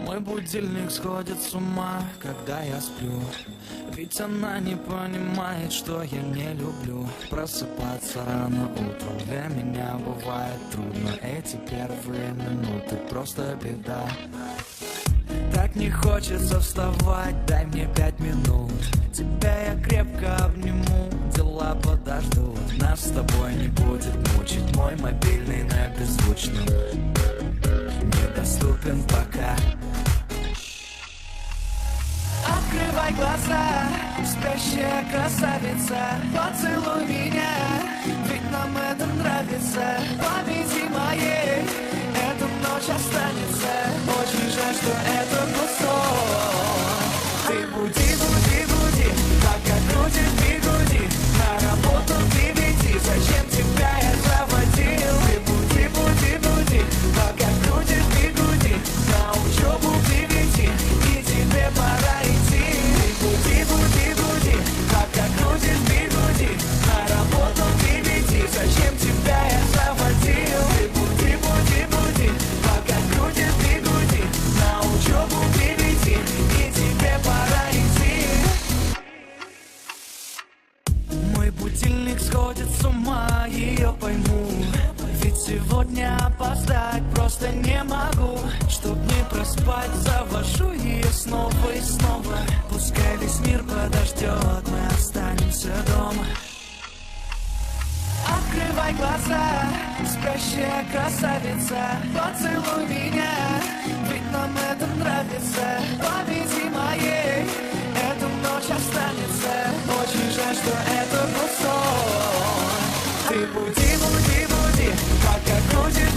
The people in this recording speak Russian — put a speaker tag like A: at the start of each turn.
A: Мой будильник сходит с ума, когда я сплю. Ведь она не понимает, что я не люблю просыпаться рано утром. Для меня бывает трудно. Эти первые минуты просто беда. Так не хочется вставать, дай мне 5 минут. Тебя я крепко обниму, дела подождут. Нас с тобой не будет мучить мой мобильный на беззвучном. Недоступен пока. Открывай глаза, спящая красавица, поцелуй меня, ведь нам это нравится. Памяти моей эта ночь останется. Очень жаль, что это был сон. Ты буди, буди, буди, пока крутит бигуди. На работу к 9, зачем тебя я заводил? Ты буди, буди, буди, пока крутит бигуди. На учебу к 9, и тебе пора идти. Ты буди, буди, буди, пока крутит бигуди. На работу к 9, зачем тебя я заводил? Ты буди, буди, буди, пока крутит бигуди. На учебу к 9, и тебе пора идти. Мой будильник сходит с ума, ее пойму. Ведь сегодня опоздать просто не могу. Чтоб не проспать, завожу ее снова и снова. Пускай весь мир подождет, мы останемся дома. Открывай глаза, спящая красавица, поцелуй меня, ведь нам это нравится. Памяти моей эта ночь останется. Очень жаль, что это был сон. Ты буди, буди, буди, пока крутит